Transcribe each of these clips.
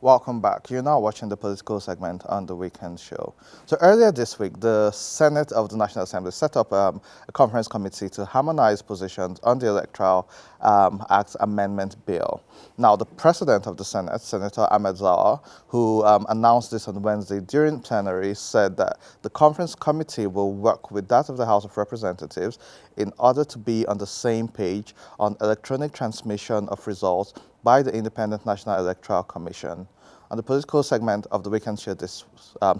Welcome back. You're now watching the political segment on the Weekend Show. So earlier this week, the Senate of the National Assembly set up a conference committee to harmonize positions on the Electoral Act Amendment Bill. Now, the president of the Senate, Senator Ahmed Zawa, who announced this on Wednesday during plenary, said that the conference committee will work with that of the House of Representatives in order to be on the same page on electronic transmission of results by the Independent National Electoral Commission. On the political segment of the Weekend Show this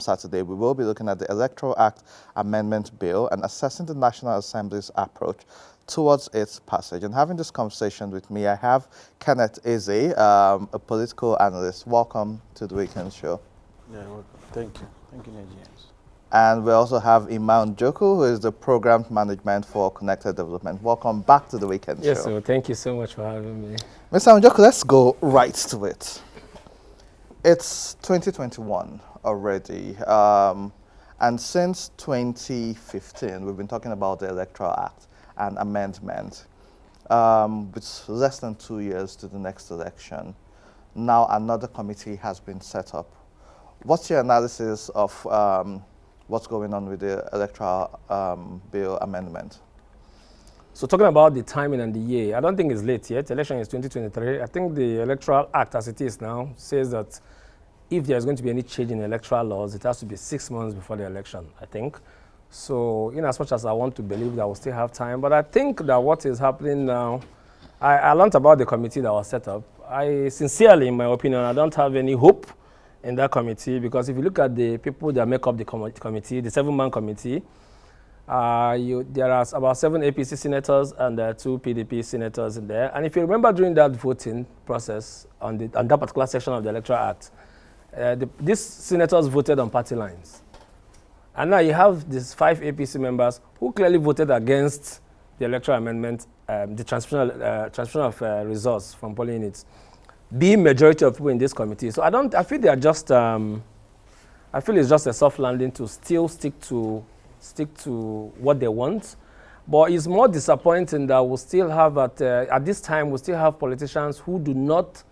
Saturday, we will be looking at the Electoral Act Amendment Bill and assessing the National Assembly's approach towards its passage. And having this conversation with me, I have Kenneth Eze, a political analyst. Welcome to the Weekend Show. Yeah, welcome. Thank you. Thank you, Nigerians. And we also have Iman Joku, who is the Program Management for Connected Development. Welcome back to the Weekend Show. Yes, sir. Thank you so much for having me. Mr. Joku, let's go right to it. It's 2021 already, and since 2015, we've been talking about the Electoral Act and amendment. With less than 2 years to the next election, now another committee has been set up. What's your analysis of what's going on with the Electoral Bill amendment? So talking about the timing and the year, I don't think it's late yet. Election is 2023. I think the Electoral Act as it is now says that if there's going to be any change in electoral laws, it has to be 6 months before the election, I think. So in as much as I want to believe that we'll still have time, but I think that what is happening now, I learned about the committee that was set up. I sincerely, in my opinion, I don't have any hope in that committee because if you look at the people that make up the committee, the 7-man committee, there are about 7 APC senators and 2 PDP senators in there. And if you remember during that voting process on that particular section of the Electoral Act, these senators voted on party lines. And now you have these 5 APC members who clearly voted against the electoral amendment, the transmission of results from polling units, being majority of people in this committee. So I feel they are just, I feel it's just a soft landing to still stick to what they want. But it's more disappointing that we still have at this time, we still have politicians who do not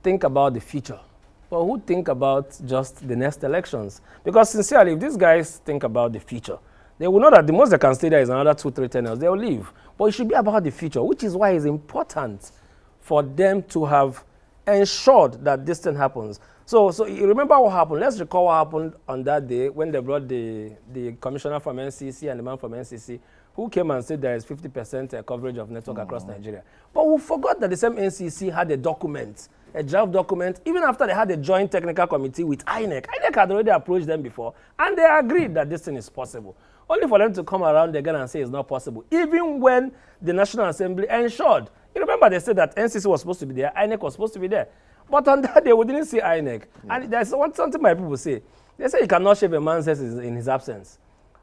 think about the future, but who think about just the next elections. Because sincerely, if these guys think about the future, they will know that the most they can stay there is another 2-3 tenures. They will leave. But it should be about the future, which is why it's important for them to have ensured that this thing happens. So you remember what happened. Let's recall what happened on that day when they brought the commissioner from NCC and the man from NCC who came and said there is 50% coverage of network across Nigeria. But we forgot that the same NCC had a document, a draft document, even after they had a joint technical committee with INEC. INEC had already approached them before, and they agreed that this thing is possible. Only for them to come around again and say it's not possible, even when the National Assembly ensured. You remember they said that NCC was supposed to be there, INEC was supposed to be there. But on that day, we didn't see INEC. Yeah. And there's something my people say. They say you cannot shave a man's head in his absence.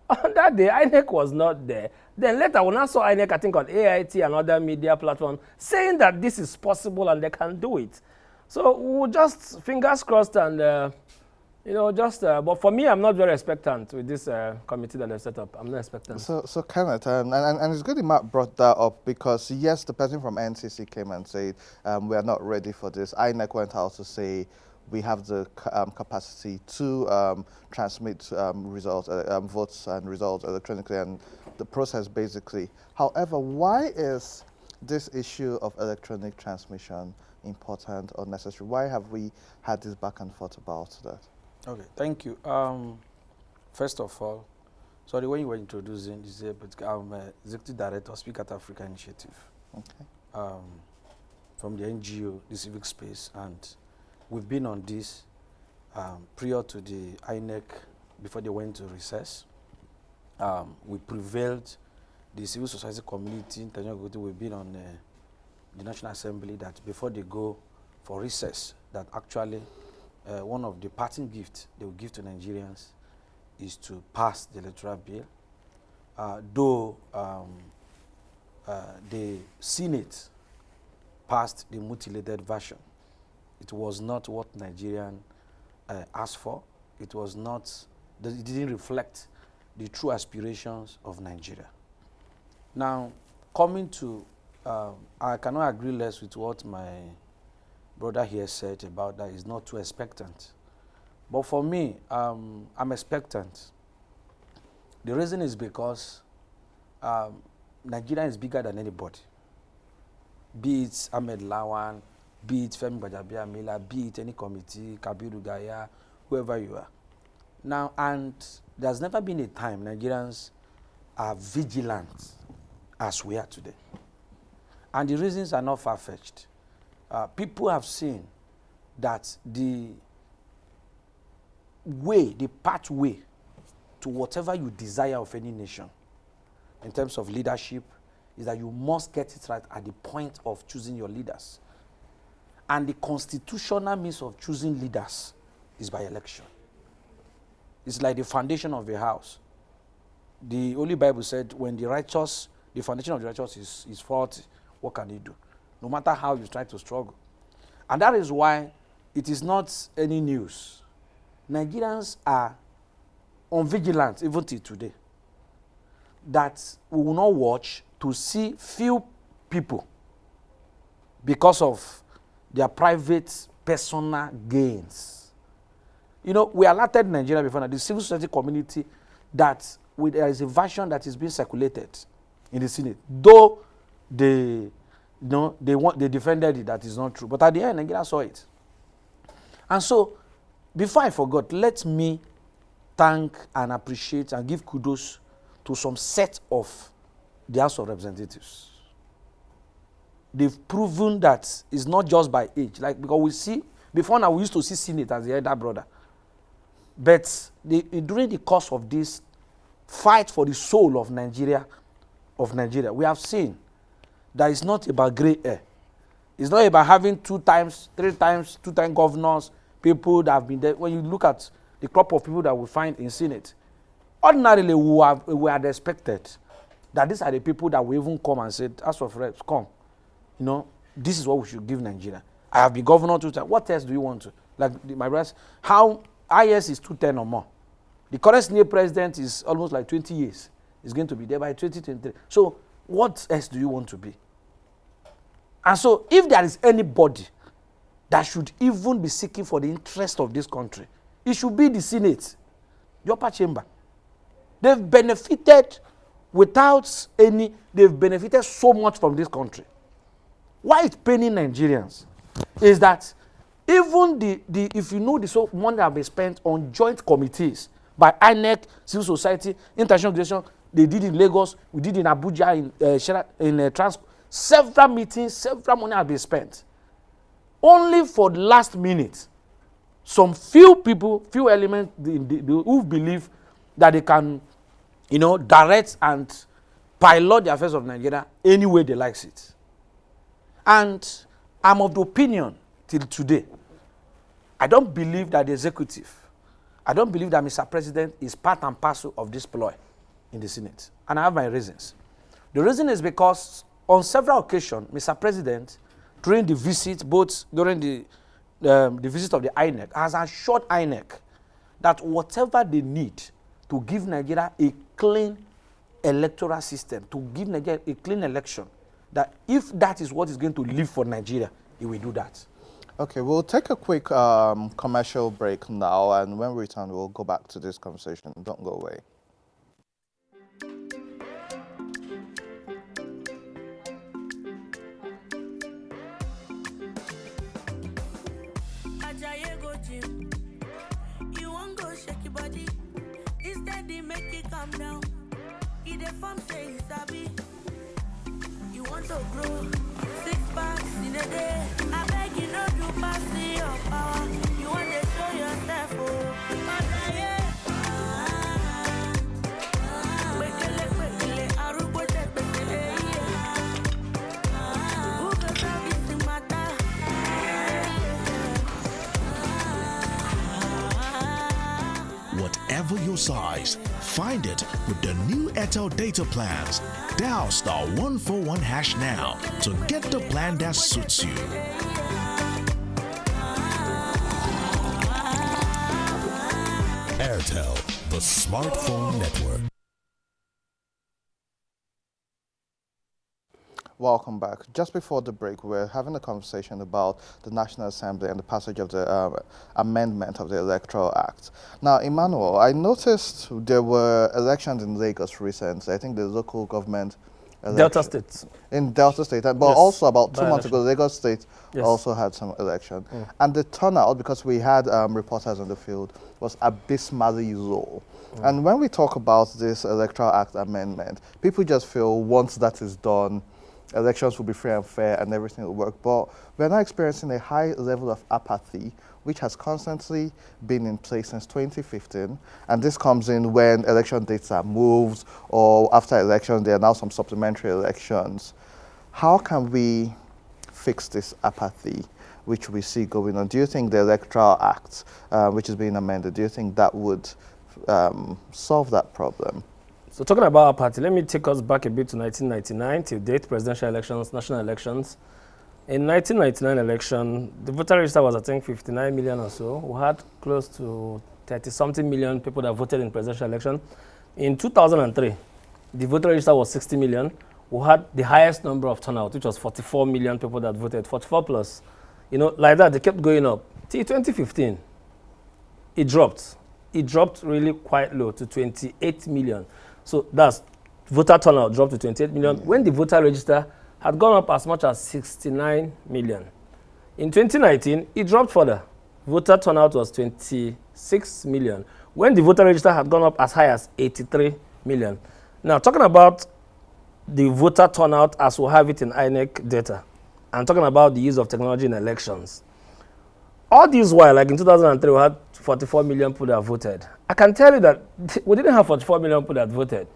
On that day, INEC was not there. Then later, when I saw INEC, I think on AIT and other media platforms, saying that this is possible and they can do it. So we'll just fingers crossed and, but for me, I'm not very expectant with this committee that they've set up. I'm not expectant. So Kenneth, and it's good Matt brought that up because, yes, the person from NCC came and said, we are not ready for this. INEC went out to say, we have the capacity to transmit results, votes and results electronically, and the process basically. However, why is this issue of electronic transmission important or necessary? Why have we had this back and forth about that? Okay, thank you. First of all, sorry, when you were introducing, you said, I'm Executive Director of Speak at Africa Initiative. Okay. From the NGO, the civic space, and we've been on this prior to the INEC, before they went to recess. We prevailed, the civil society community, international community, we've been on the National Assembly that before they go for recess, that actually one of the parting gifts they will give to Nigerians is to pass the electoral bill. Though the Senate passed the mutilated version, it was not what Nigerian asked for. It was not, it didn't reflect the true aspirations of Nigeria. Now, coming to, I cannot agree less with what my brother here said about that is not too expectant. But for me, I'm expectant. The reason is because Nigeria is bigger than anybody. Be it Ahmed Lawan, be it Femi Gbajabiamila, be it any committee, Kabiru Gaya, whoever you are. Now, and there's never been a time Nigerians are vigilant as we are today. And the reasons are not far-fetched. People have seen that the pathway to whatever you desire of any nation in terms of leadership is that you must get it right at the point of choosing your leaders. And the constitutional means of choosing leaders is by election. It's like the foundation of a house. The Holy Bible said when the foundation of the righteous is faulty, what can he do? No matter how you try to struggle. And that is why it is not any news. Nigerians are on vigilance even till today. That we will not watch to see few people because of their private personal gains. You know, we alerted Nigeria before now, the civil society community, that there is a version that is being circulated in the Senate, though they defended it that is not true. But at the end, Nigeria saw it. And so, before I forgot, let me thank and appreciate and give kudos to some set of the House of Representatives. They've proven that it's not just by age. Like, because we see, before now we used to see Senate as the elder brother. But during the course of this fight for the soul of Nigeria, we have seen that it's not about gray hair. It's not about having 2 times, 3 times, 2-time governors, people that have been there. When you look at the crop of people that we find in Senate, ordinarily we had expected that these are the people that will even come and say, House of Reps, come. You know, this is what we should give Nigeria. I have been governor 2 times. What else do you want to? Like my brothers, how IS is 210 or more. The current senior president is almost like 20 years. He's going to be there by 2023. So what else do you want to be? And so if there is anybody that should even be seeking for the interest of this country, it should be the Senate, the upper chamber. They've benefited they've benefited so much from this country. Why it's paining Nigerians is that even if you know the so money that have been spent on joint committees by INEC, civil society, international organization, they did in Lagos, we did in Abuja, in several meetings, several money have been spent. Only for the last minute, some few people, few elements who believe that they can, direct and pilot the affairs of Nigeria any way they like it. And I'm of the opinion till today, I don't believe that the executive, I don't believe that Mr. President is part and parcel of this ploy in the Senate. And I have my reasons. The reason is because on several occasions, Mr. President, during the visit, both during the visit of the INEC, has assured INEC that whatever they need to give Nigeria a clean electoral system, to give Nigeria a clean election, that if that is what is going to live for Nigeria, he will do that. Okay, we'll take a quick commercial break now, and when we return, we'll go back to this conversation. Don't go away. You won't go shake your body. Instead, they make it calm down. If the farm say it's happy, you want to grow 6 packs in a day. I beg you not to pass your power. You want to show yourself, oh. Whatever your size, find it with the new Airtel data plans. Dial *141# now to get the plan that suits you. Airtel, the smartphone network. Welcome back. Just before the break, we were having a conversation about the National Assembly and the passage of the amendment of the Electoral Act. Now, Emmanuel, I noticed there were elections in Lagos recently. I think the local government Delta State. in Delta State, but Yes, also about 2 months by-election. ago, Lagos State Yes. also had some election. And the turnout, because we had reporters on the field, was abysmally low. And when we talk about this Electoral Act amendment, people just feel once that is done, elections will be free and fair and everything will work. But we're now experiencing a high level of apathy, which has constantly been in place since 2015. And this comes in when election dates are moved, or after elections, there are now some supplementary elections. How can we fix this apathy which we see going on? Do you think the Electoral Act, which is being amended, do you think that would solve that problem? So talking about apathy, let me take us back a bit to 1999 till date, presidential elections, national elections. In 1999 election, the voter register was, I think, 59 million or so. We had close to 30-something million people that voted in presidential election. In 2003, the voter register was 60 million. We had the highest number of turnout, which was 44 million people that voted, 44 plus. You know, like that, they kept going up. Till 2015, it dropped. It dropped really quite low to 28 million. So that's voter turnout dropped to 28 million when the voter register had gone up as much as 69 million. In 2019, it dropped further. Voter turnout was 26 million when the voter register had gone up as high as 83 million. Now, talking about the voter turnout as we have it in INEC data, and talking about the use of technology in elections, all this while, like in 2003, we had 44 million people that voted. I can tell you that we didn't have 44 million people that voted,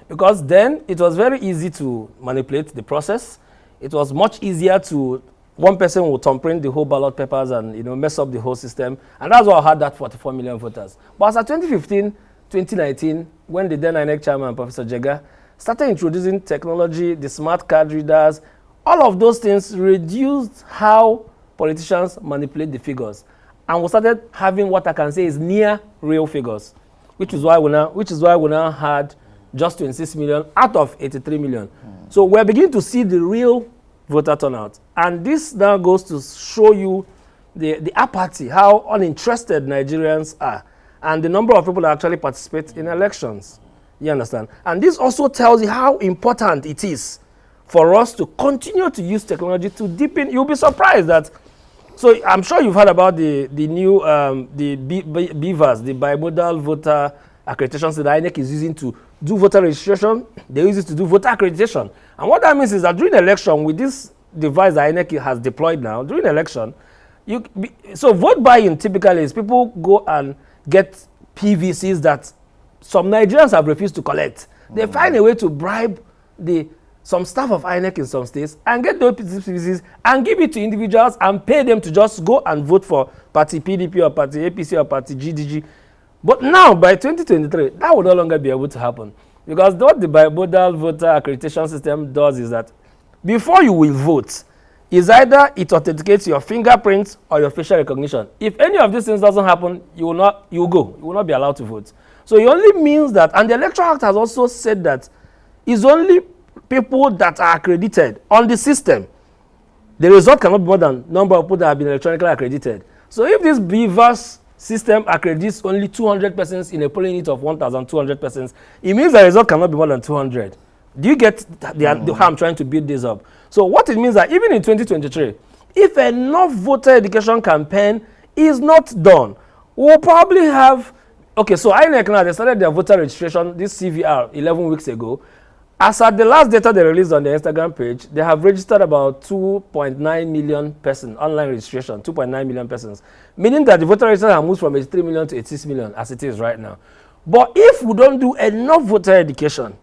because then it was very easy to manipulate the process. It was much easier to, one person would thumbprint the whole ballot papers and, you know, mess up the whole system. And that's why I had that 44 million voters. But as of 2015, 2019, when the then INEC chairman, Professor Jega, started introducing technology, the smart card readers, all of those things reduced how politicians manipulate the figures, and we started having what I can say is near real figures, which is why we now had just 26 million out of 83 million. So we're beginning to see the real voter turnout, and this now goes to show you the apathy, how uninterested Nigerians are, and the number of people that actually participate in elections. You understand? And this also tells you how important it is for us to continue to use technology to deepen. You'll be surprised that. So I'm sure you've heard about the new BVAS, the bimodal voter accreditation that INEC is using to do voter registration. They use it to do voter accreditation. And what that means is that during election, with this device that INEC has deployed now, during election, so vote buying typically is people go and get PVCs that some Nigerians have refused to collect. They find a way to bribe some staff of INEC in some states and get those PVCs and give it to individuals and pay them to just go and vote for party PDP or party APC or party GDG. But now, by 2023, that will no longer be able to happen, because what the bimodal voter accreditation system does is that before you will vote, is either it authenticates your fingerprints or your facial recognition. If any of these things doesn't happen, you will not be allowed to vote. So it only means that, and the Electoral Act has also said that it's only people that are accredited on the system. The result cannot be more than number of people that have been electronically accredited. So if this BVAS system accredits only 200 persons in a polling unit of 1,200 persons, it means the result cannot be more than 200. Do you get how I'm trying to build this up? So what it means that even in 2023, if enough voter education campaign is not done, we'll probably have, okay, so INEC now, they started their voter registration, this CVR, 11 weeks ago. As at the last data they released on their Instagram page, they have registered about 2.9 million persons, online registration, 2.9 million persons, meaning that the voter registration has moved from 83 million to 86 million as it is right now. But if we don't do enough voter education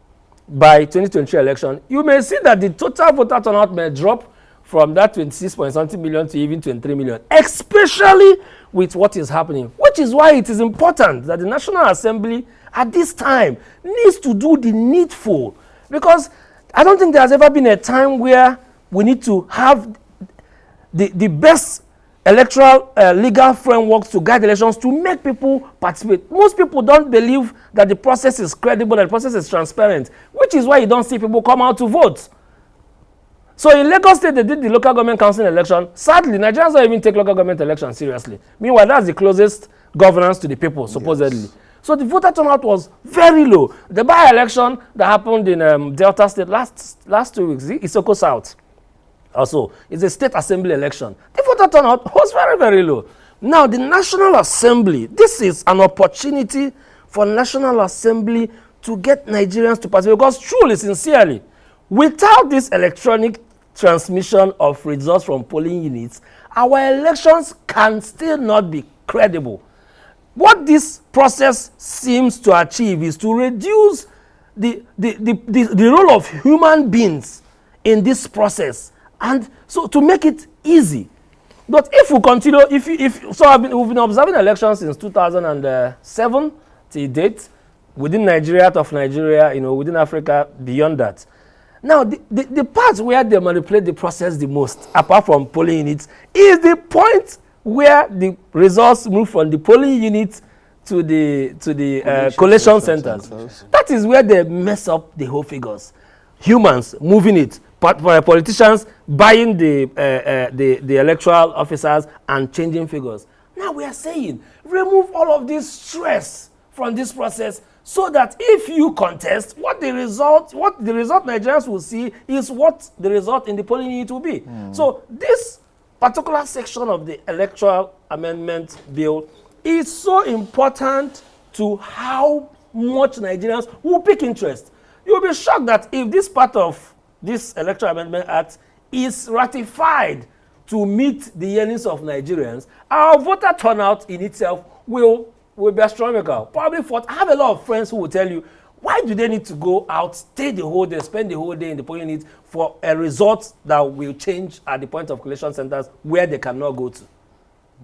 by 2023 election, you may see that the total voter turnout may drop from that 26 point something million to even 23 million, especially with what is happening, which is why it is important that the National Assembly at this time needs to do the needful. Because I don't think there has ever been a time where we need to have the best electoral legal frameworks to guide elections to make people participate. Most people don't believe that the process is credible, that the process is transparent, which is why you don't see people come out to vote. So in Lagos State, they did the local government council election. Sadly, Nigerians don't even take local government elections seriously. Meanwhile, that's the closest governance to the people, supposedly. Yes. So the voter turnout was very low. The by-election that happened in Delta State last 2 weeks, Isoko South, also, it's a state assembly election. The voter turnout was very, very low. Now, the National Assembly, this is an opportunity for National Assembly to get Nigerians to participate, because truly, sincerely, without this electronic transmission of results from polling units, our elections can still not be credible. What this process seems to achieve is to reduce the role of human beings in this process, and so to make it easy. But if we continue, we've been observing elections since 2007 till date, within Nigeria, out of Nigeria, within Africa, beyond that. Now, the part where they manipulate the process the most, apart from polling units, is the point where the results move from the polling units to the collation centers. That is where they mess up the whole figures. Humans moving it, politicians buying the electoral officers and changing figures. Now we are saying, remove all of this stress from this process, so that if you contest, what the result Nigerians will see is what the result in the polling unit will be. So this particular section of the Electoral Amendment Bill is so important to how much Nigerians will pick interest. You'll be shocked that if this part of this Electoral Amendment Act is ratified to meet the yearnings of Nigerians, our voter turnout in itself will be astronomical. Probably I have a lot of friends who will tell you, why do they need to go out, stay the whole day, spend the whole day in the polling unit for a result that will change at the point of collation centers where they cannot go to?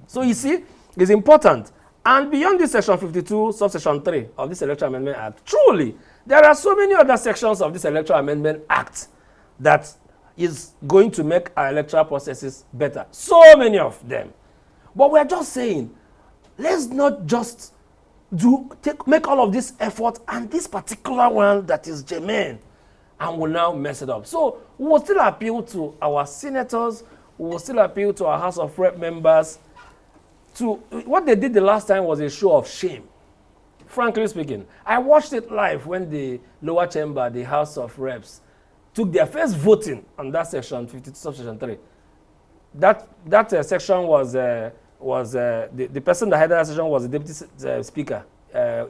So you see, it's important. And beyond this section 52, subsection 3 of this Electoral Amendment Act, truly, there are so many other sections of this Electoral Amendment Act that is going to make our electoral processes better. So many of them. But we're just saying, let's not just make all of this effort and this particular one that is germane and will now mess it up. So we will still appeal to our senators, we will still appeal to our House of Rep members. What they did the last time was a show of shame. Frankly speaking, I watched it live when the lower chamber, the House of Reps, took their first voting on that section 52, subsection 3. That section was the person that headed that session was the deputy speaker.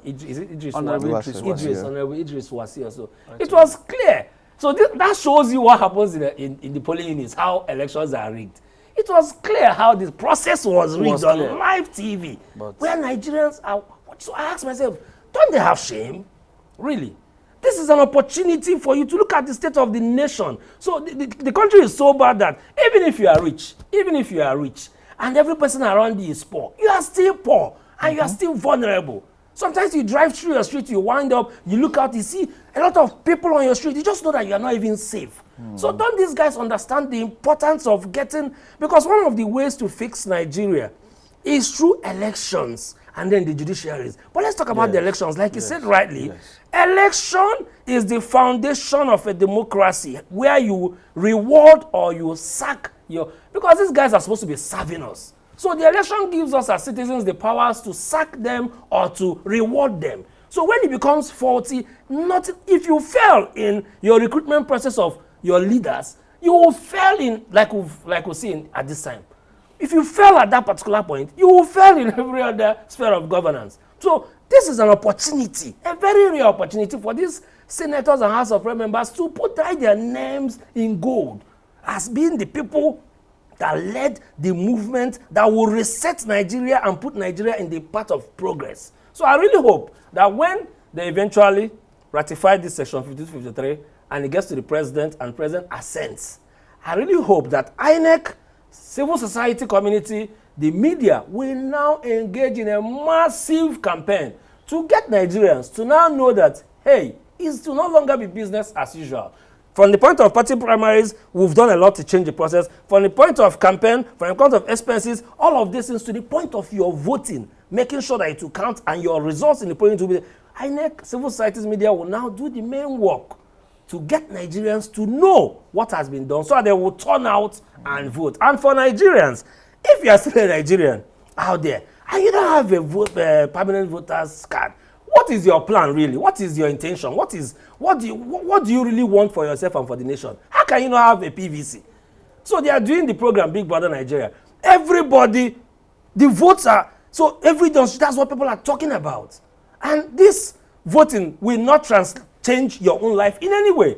Is it Idris? Honorable Idris was here. So it was clear. So that shows you what happens in the polling units, how elections are rigged. It was clear how the process was rigged on live TV, where Nigerians are. So I asked myself, don't they have shame? Really? This is an opportunity for you to look at the state of the nation. So the country is so bad that even if you are rich, and every person around you is poor, you are still poor and you are still vulnerable. Sometimes you drive through your street, you wind up, you look out, you see a lot of people on your street, you just know that you are not even safe. So don't these guys understand the importance of because one of the ways to fix Nigeria is through elections and then the judiciaries. But let's talk about the elections. Like you said rightly, election is the foundation of a democracy where you reward or you sack because these guys are supposed to be serving us. So the election gives us as citizens the powers to sack them or to reward them. So when it becomes faulty, if you fail in your recruitment process of your leaders, you will fail in, like we're seeing at this time. If you fail at that particular point, you will fail in every other sphere of governance. So this is an opportunity, a very real opportunity for these senators and House of Rep members to put their names in gold as being the people that led the movement that will reset Nigeria and put Nigeria in the path of progress. So I really hope that when they eventually ratify this section 52-53 and it gets to the president and president assents, I really hope that INEC, civil society community, the media will now engage in a massive campaign to get Nigerians to now know that, hey, it's to no longer be business as usual. From the point of party primaries, we've done a lot to change the process. From the point of campaign, from the point of expenses, all of this is to the point of your voting, making sure that it will count and your results in the polling will be. INEC, civil societies, media will now do the main work to get Nigerians to know what has been done so that they will turn out and vote. And for Nigerians, if you are still a Nigerian out there and you don't have a permanent voter's card, what is your plan really? What is your intention? What do you really want for yourself and for the nation? How can you not have a PVC? So they are doing the program Big Brother Nigeria. Everybody, the votes are, so that's what people are talking about. And this voting will not change your own life in any way.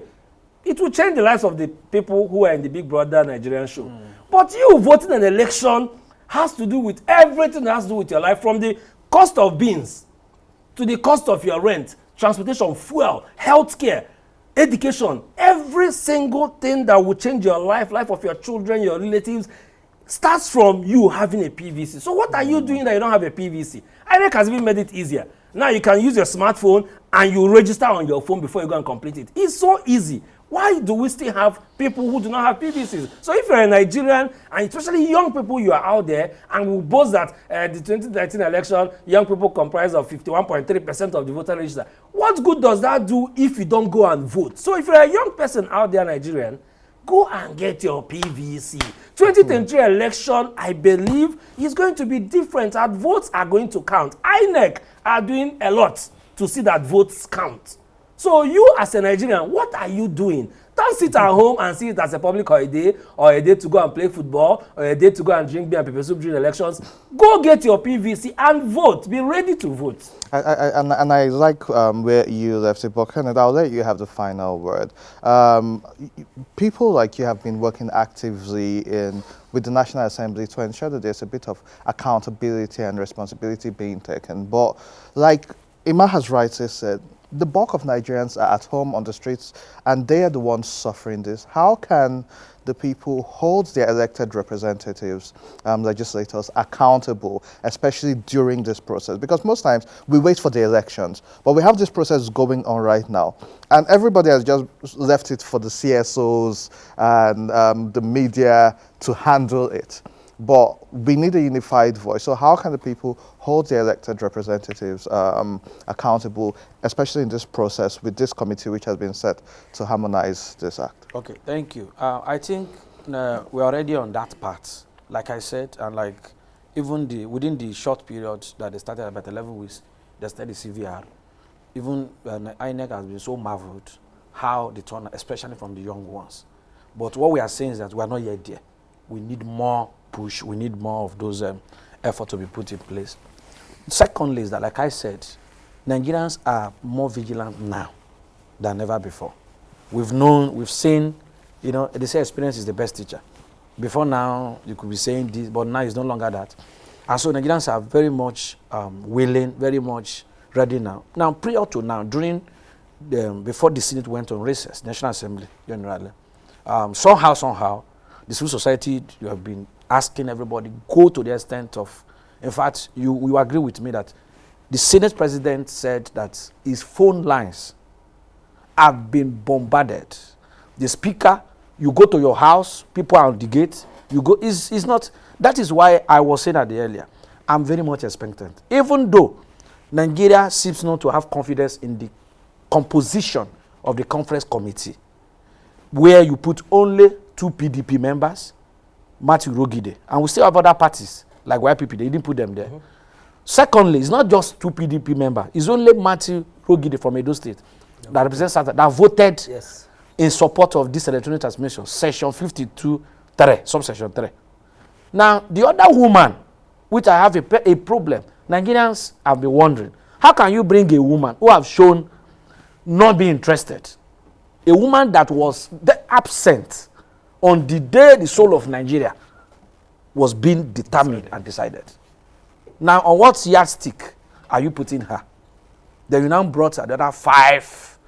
It will change the lives of the people who are in the Big Brother Nigerian show. But you voting an election has to do with everything that has to do with your life, from the cost of beans to the cost of your rent, transportation, fuel, healthcare, education. Every single thing that will change your life of your children, your relatives, starts from you having a PVC. So what are you doing that you don't have a PVC? INEC has even made it easier. Now you can use your smartphone and you register on your phone before you go and complete it. It's so easy. Why do we still have people who do not have PVCs? So if you're a Nigerian, and especially young people, you are out there, and we boast that the 2019 election, young people comprise of 51.3% of the voter register. What good does that do if you don't go and vote? So if you're a young person out there, Nigerian, go and get your PVC. 2023 election, I believe, is going to be different. And votes are going to count. INEC are doing a lot to see that votes count. So you as a Nigerian, what are you doing? Don't sit at home and see it as a public holiday, or a day to go and play football, or a day to go and drink beer and pepper soup during elections. Go get your PVC and vote. Be ready to vote. And I like where you left it, but Kenneth, I'll let you have the final word. People like you have been working actively with the National Assembly to ensure that there's a bit of accountability and responsibility being taken. But like Emma has rightly said, the bulk of Nigerians are at home on the streets, and they are the ones suffering this. How can the people hold their elected representatives, legislators, accountable, especially during this process? Because most times we wait for the elections, but we have this process going on right now, and everybody has just left it for the CSOs and the media to handle it. But we need a unified voice. So how can the people hold their elected representatives accountable, especially in this process with this committee which has been set to harmonize this act? Okay, thank you. I think we're already on that part. Like I said, and like even within the short period that they started about 11 weeks, they started the CVR. Even INEC has been so marveled how they turn, especially from the young ones. But what we are saying is that we are not yet there. We need more push. We need more of those efforts to be put in place. Secondly is that, like I said, Nigerians are more vigilant now than ever before. We've seen, they say experience is the best teacher. Before now, you could be saying this, but now it's no longer that. And so Nigerians are very much willing, very much ready now. Now, prior to now, before the Senate went on recess, National Assembly generally, somehow, the civil society, you have been asking everybody, go to the extent of, in fact, you agree with me that the Senate president said that his phone lines have been bombarded. The speaker, you go to your house, people are on the gate, you go, it's not, that is why I was saying that earlier, I'm very much expectant. Even though Nigeria seems not to have confidence in the composition of the conference committee, where you put only 2 PDP members, Matthew Rogide, and we still have other parties like YPP. They didn't put them there. Secondly, it's not just 2 PDP members. It's only Matthew Rogide from Edo State that represents that voted in support of this electronic transmission, section 52(3), subsection 3. Now, the other woman, which I have a problem, Nigerians have been wondering, how can you bring a woman who have shown not being interested, a woman that was absent on the day the soul of Nigeria was being determined and decided? Now, on what yardstick are you putting her? Then you now brought the other 5,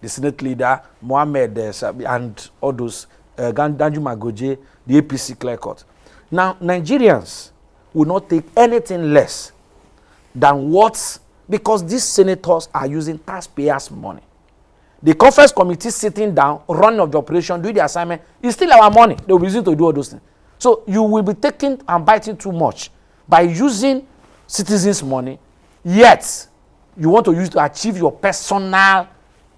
the Senate leader, Mohammed, and all those, Danju Magoje, the APC clear cut. Now, Nigerians will not take anything less than what, because these senators are using taxpayers' money. The conference committee sitting down, running of the operation, doing the assignment, is still our money. They will be using to do all those things. So you will be taking and biting too much by using citizens' money, yet you want to use to achieve your personal,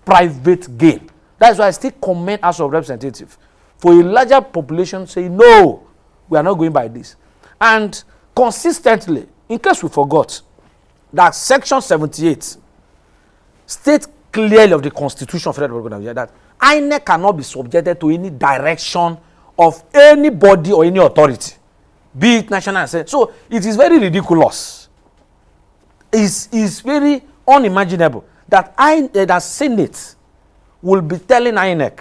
private gain. That's why I still commend House of Representatives for a larger population saying, no, we are not going by this. And consistently, in case we forgot, that Section 78 states clearly of the Constitution of the Federal Republic of Nigeria that INEC cannot be subjected to any direction of anybody or any authority, be it national and state. So it is very ridiculous. It's very unimaginable that that Senate will be telling INEC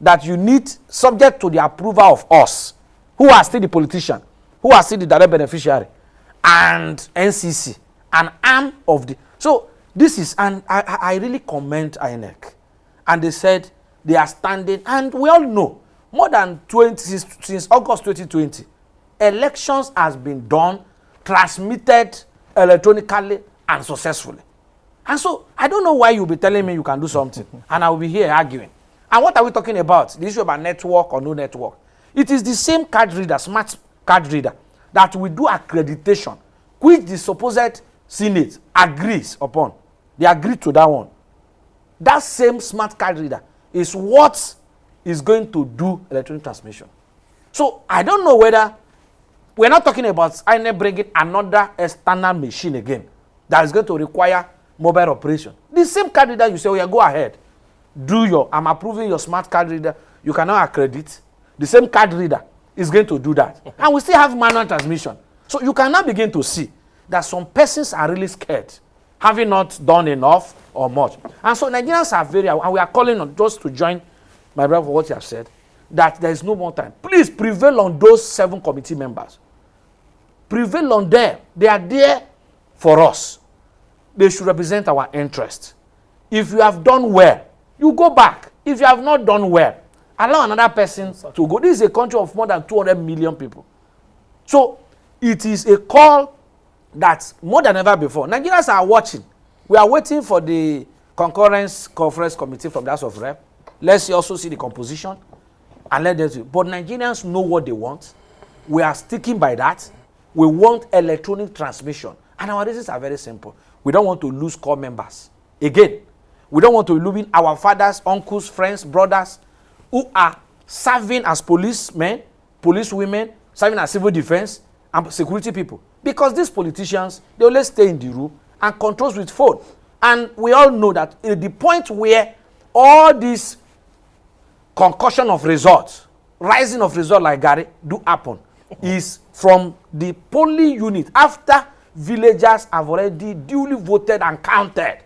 that you need, subject to the approval of us, who are still the politician, who are still the direct beneficiary, and NCC, an arm of the. So this is, and I really commend INEC. And they said they are standing, and we all know, more than 20, since August 2020, elections has been done, transmitted electronically and successfully. And so I don't know why you'll be telling me you can do something, and I will be here arguing. And what are we talking about? The issue about network or no network. It is the same card reader, smart card reader, that will do accreditation, which the supposed Senate agrees upon. They agree to that one. That same smart card reader is what is going to do electronic transmission. So I don't know whether, we're not talking about INEC bringing another external machine again that is going to require mobile operation. The same card reader, you say, oh yeah, go ahead. I'm approving your smart card reader. You cannot accredit. The same card reader is going to do that. And we still have manual transmission. So you cannot begin to see that some persons are really scared, having not done enough or much. And so Nigerians are very, and we are calling on just to join my brother for what you have said, that there is no more time. Please prevail on those 7 committee members. Prevail on them. They are there for us. They should represent our interest. If you have done well, you go back. If you have not done well, allow another person to go. This is a country of more than 200 million people. So it is a call that more than ever before, Nigerians are watching. We are waiting for the conference committee from the House of Rep. Let's also see the composition and let them see. But Nigerians know what they want. We are sticking by that. We want electronic transmission. And our reasons are very simple. We don't want to lose core members. Again, we don't want to lose our fathers, uncles, friends, brothers who are serving as policemen, policewomen, serving as civil defense and security people. Because these politicians, they always stay in the room and controls with phone. And we all know that at the point where all this concussion of results, rising of results like Gary do happen, is from the polling unit after villagers have already duly voted and counted.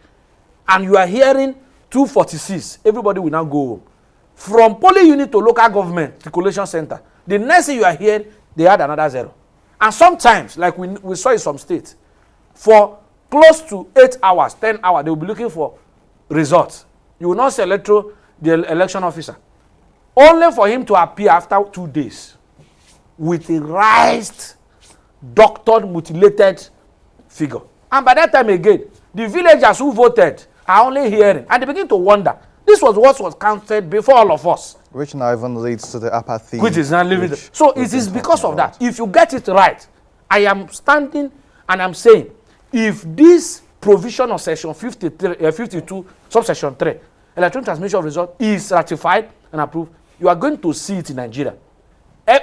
And you are hearing 246, everybody will now go home. From polling unit to local government, the collation center, the next thing you are hearing, they had another 0. And sometimes, like we saw in some states, for close to 8 hours, 10 hours, they will be looking for results. You will not select the election officer. Only for him to appear after 2 days with a raised, doctored, mutilated figure. And by that time again, the villagers who voted are only hearing. And they begin to wonder, this was what was counted before all of us. Which now even leads to the apathy. Which is not living. So it is because of that. If you get it right, I am standing and I'm saying, if this provision of section 52, subsection 3, electronic transmission of result is ratified and approved, you are going to see it in Nigeria.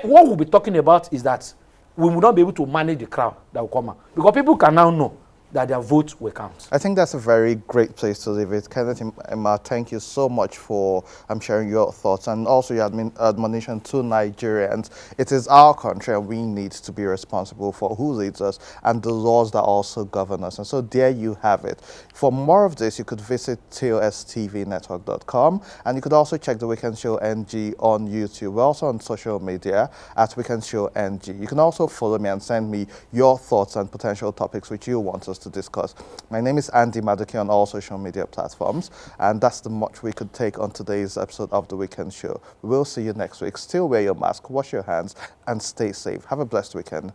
What we'll be talking about is that we will not be able to manage the crowd that will come out. Because people can now know that their votes will count. I think that's a very great place to leave it. Kenneth Emma, thank you so much for sharing your thoughts and also your admonition to Nigerians. It is our country and we need to be responsible for who leads us and the laws that also govern us. And so there you have it. For more of this, you could visit tostvnetwork.com and you could also check the Weekend Show NG on YouTube. We're also on social media at Weekend Show NG. You can also follow me and send me your thoughts and potential topics which you want us to discuss. My name is Andy Maduki on all social media platforms, and that's the much we could take on today's episode of The Weekend Show. We will see you next week. Still wear your mask, wash your hands, and stay safe. Have a blessed weekend.